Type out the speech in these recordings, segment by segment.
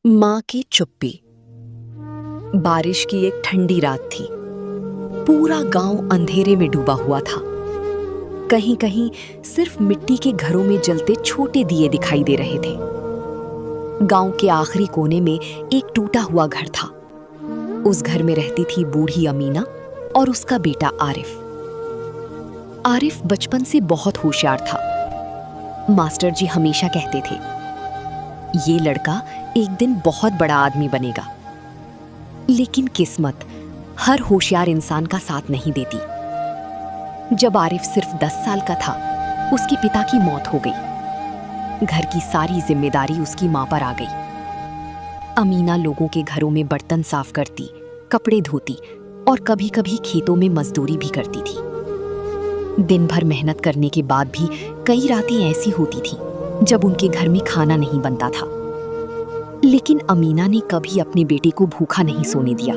माँ की चुप्पी। बारिश की एक ठंडी रात थी। पूरा गांव अंधेरे में डूबा हुआ था। कहीं कहीं सिर्फ मिट्टी के घरों में जलते छोटे दिए दिखाई दे रहे थे। गांव के आखिरी कोने में एक टूटा हुआ घर था। उस घर में रहती थी बूढ़ी अमीना और उसका बेटा आरिफ। आरिफ बचपन से बहुत होशियार था। मास्टर जी हमेशा कहते थे, ये लड़का एक दिन बहुत बड़ा आदमी बनेगा। लेकिन किस्मत हर होशियार इंसान का साथ नहीं देती। जब आरिफ सिर्फ 10 साल का था, उसके पिता की मौत हो गई। घर की सारी जिम्मेदारी उसकी मां पर आ गई। अमीना लोगों के घरों में बर्तन साफ करती, कपड़े धोती और कभी-कभी खेतों में मजदूरी भी करती थी। दिन भर मेहनत करने के बाद भी कई रातें ऐसी होती थी जब उनके घर में खाना नहीं बनता था। लेकिन अमीना ने कभी अपने बेटे को भूखा नहीं सोने दिया।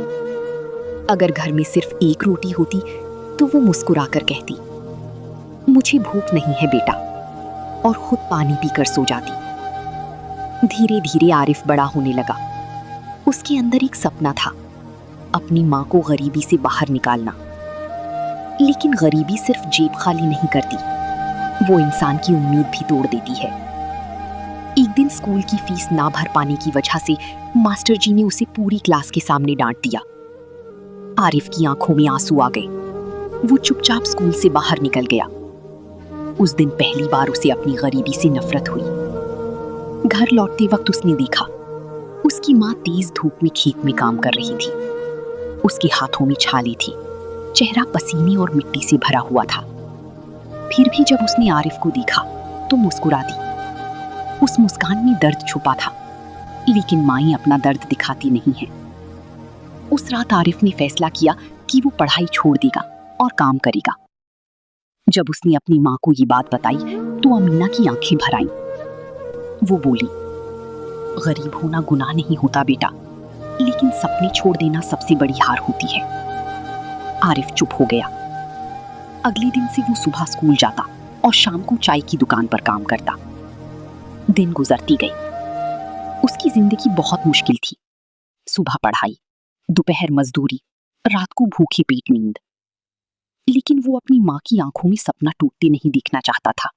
अगर घर में सिर्फ एक रोटी होती तो वो मुस्कुराकर कहती, मुझे भूख नहीं है बेटा, और खुद पानी पीकर सो जाती। धीरे धीरे आरिफ बड़ा होने लगा। उसके अंदर एक सपना था, अपनी माँ को गरीबी से बाहर निकालना। लेकिन गरीबी सिर्फ जेब खाली नहीं करती, वो इंसान की उम्मीद भी तोड़ देती है। एक दिन स्कूल की फीस ना भर पाने की वजह से मास्टर जी ने उसे पूरी क्लास के सामने डांट दिया। आरिफ की आंखों में आंसू आ गए। वो चुपचाप स्कूल से बाहर निकल गया। उस दिन पहली बार उसे अपनी गरीबी से नफरत हुई। घर लौटते वक्त उसने देखा, उसकी माँ तेज धूप में खेत में काम कर रही थी। उसके हाथों में छाले थी, चेहरा पसीने और मिट्टी से भरा हुआ था। फिर भी जब उसने आरिफ को देखा तो मुस्कुरा दी। उस मुस्कान में दर्द छुपा था, लेकिन माएं अपना दर्द दिखाती नहीं है। उस रात आरिफ ने फैसला किया कि वो पढ़ाई छोड़ देगा और काम करेगा। जब उसने अपनी माँ को ये बात बताई तो अमीना की आंखें भर आईं। वो बोली, गरीब होना गुनाह नहीं होता बेटा, लेकिन सपने छोड़ देना सबसे बड़ी हार होती है। आरिफ चुप हो गया। अगले दिन से वो सुबह स्कूल जाता और शाम को चाय की दुकान पर काम करता। दिन गुजरती गई। उसकी जिंदगी बहुत मुश्किल थी। सुबह पढ़ाई, दोपहर मजदूरी, रात को भूखे पेट नींद। लेकिन वो अपनी माँ की आंखों में सपना टूटते नहीं देखना चाहता था।